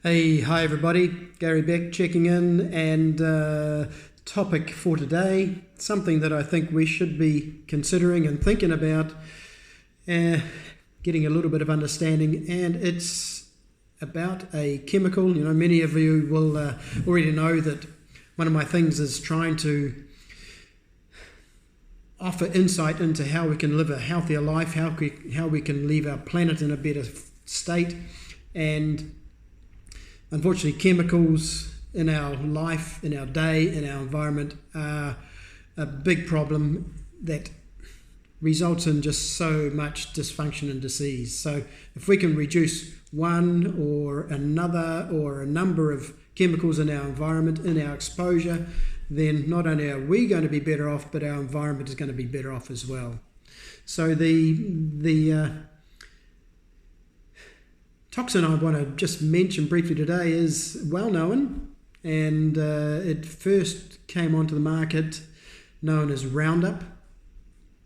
Hi everybody, Gary Beck checking in, and topic for today, something that I think we should be considering and thinking about, getting a little bit of understanding, and it's about a chemical. You know, many of you will already know that one of my things is trying to offer insight into how we can live a healthier life, how we can leave our planet in a better state. And unfortunately, chemicals in our life, in our day, in our environment are a big problem that results in just so much dysfunction and disease. So if we can reduce one or another or a number of chemicals in our environment, in our exposure, then not only are we going to be better off, but our environment is going to be better off as well. So the toxin I want to just mention briefly today is well known, and it first came onto the market known as Roundup.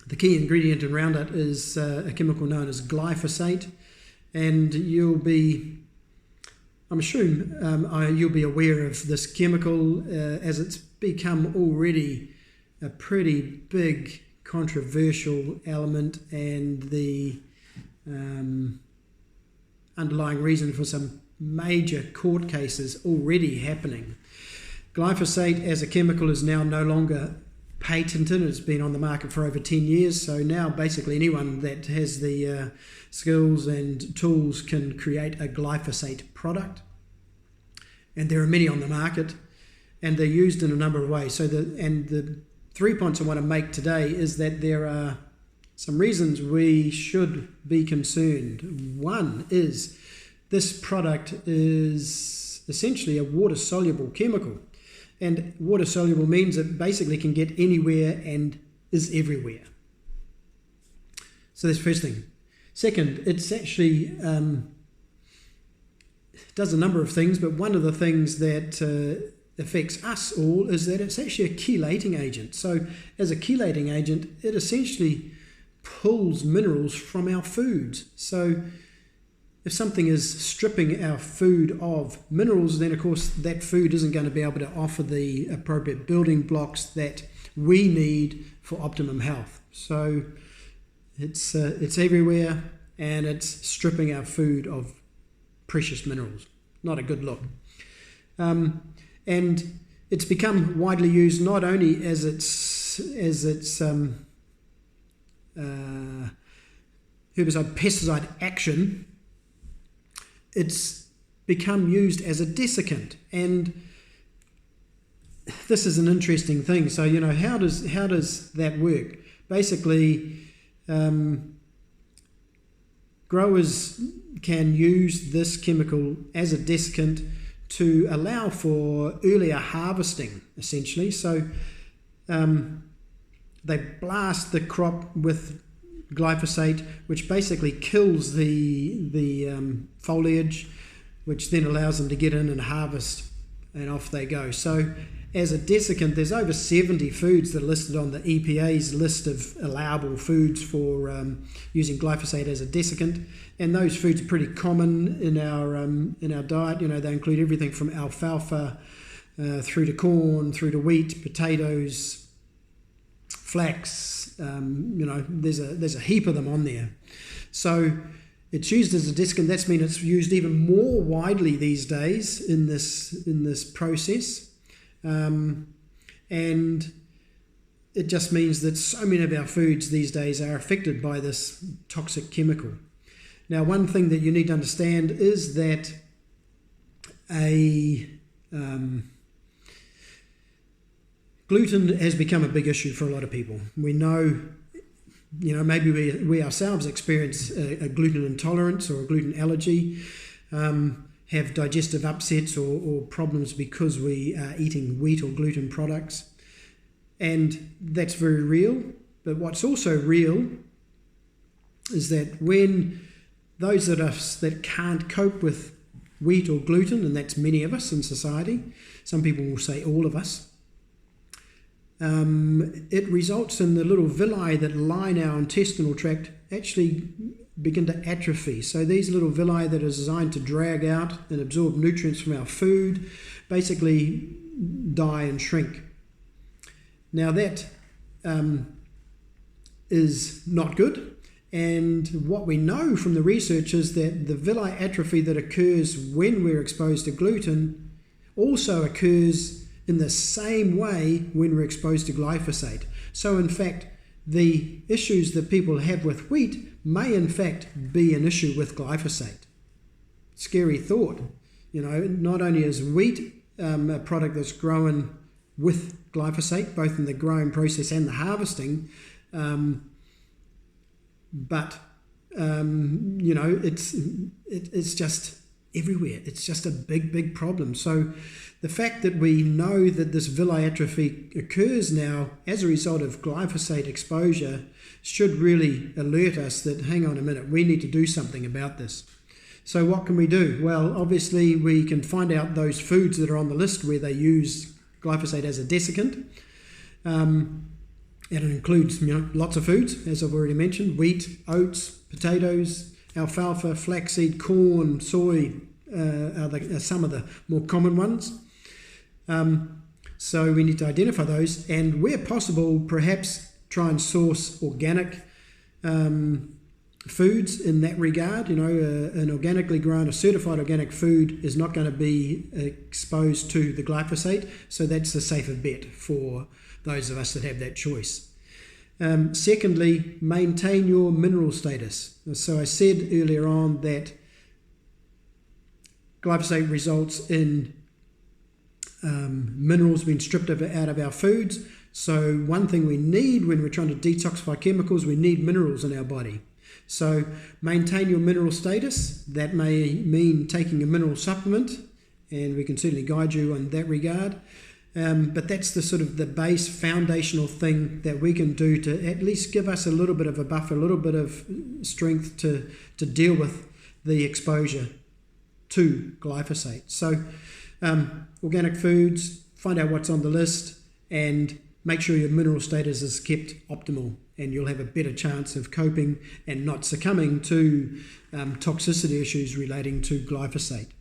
The key ingredient in Roundup is a chemical known as glyphosate, and you'll be aware of this chemical as it's become already a pretty big controversial element, and the underlying reason for some major court cases already happening. Glyphosate as a chemical is now no longer patented. It's been on the market for over 10 years, so now basically anyone that has the skills and tools can create a glyphosate product, and there are many on the market, and they're used in a number of ways. So the 3 points I want to make today is that there are some reasons we should be concerned. One is this product is essentially a water-soluble chemical. And water-soluble means it basically can get anywhere and is everywhere. So that's the first thing. Second, it's actually does a number of things, but one of the things that affects us all is that it's actually a chelating agent. So as a chelating agent, it essentially pulls minerals from our foods. So if something is stripping our food of minerals, then of course that food isn't going to be able to offer the appropriate building blocks that we need for optimum health. So it's everywhere, and it's stripping our food of precious minerals. Not a good look. And it's become widely used not only as its herbicide pesticide action, it's become used as a desiccant. And this is an interesting thing. So, you know, how does that work? Basically, growers can use this chemical as a desiccant to allow for earlier harvesting, essentially. So they blast the crop with glyphosate, which basically kills the foliage, which then allows them to get in and harvest, and off they go. So as a desiccant, there's over 70 foods that are listed on the EPA's list of allowable foods for using glyphosate as a desiccant, and those foods are pretty common in our diet. You know, they include everything from alfalfa through to corn, through to wheat, potatoes, flax. You know, there's a heap of them on there. So it's used as a desiccant. That's mean it's used even more widely these days in this process. And it just means that so many of our foods these days are affected by this toxic chemical. Now, one thing that you need to understand is that gluten has become a big issue for a lot of people. We know, you know, maybe we ourselves experience a gluten intolerance or a gluten allergy, have digestive upsets or problems because we are eating wheat or gluten products. And that's very real. But what's also real is that when those that can't cope with wheat or gluten, and that's many of us in society, some people will say all of us, it results in the little villi that line our intestinal tract actually begin to atrophy. So these little villi that are designed to drag out and absorb nutrients from our food basically die and shrink. Now that is not good, and what we know from the research is that the villi atrophy that occurs when we're exposed to gluten also occurs in the same way when we're exposed to glyphosate. So in fact, the issues that people have with wheat may in fact be an issue with glyphosate. Scary thought. Not only is wheat a product that's grown with glyphosate, both in the growing process and the harvesting, but it's just everywhere. It's just a big problem. So the fact that we know that this villi atrophy occurs now as a result of glyphosate exposure should really alert us that, hang on a minute, we need to do something about this. So what can we do? Well, obviously we can find out those foods that are on the list where they use glyphosate as a desiccant. And it includes lots of foods, as I've already mentioned: wheat, oats, potatoes, alfalfa, flaxseed, corn, soy are some of the more common ones. So we need to identify those, and where possible, perhaps try and source organic foods in that regard. An organically grown, a certified organic food is not going to be exposed to the glyphosate, so that's a safer bet for those of us that have that choice. Secondly, maintain your mineral status. So I said earlier on that glyphosate results in minerals being stripped out of our foods. So one thing we need when we're trying to detoxify chemicals, we need minerals in our body. So maintain your mineral status. That may mean taking a mineral supplement, and we can certainly guide you in that regard. But that's the sort of the base foundational thing that we can do to at least give us a little bit of a buffer, a little bit of strength to deal with the exposure to glyphosate. So organic foods, find out what's on the list, and make sure your mineral status is kept optimal, and you'll have a better chance of coping and not succumbing to toxicity issues relating to glyphosate.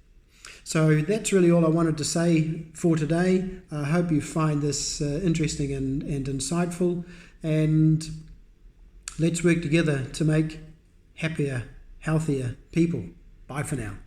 So that's really all I wanted to say for today. I hope you find this interesting and insightful, and let's work together to make happier, healthier people. Bye for now.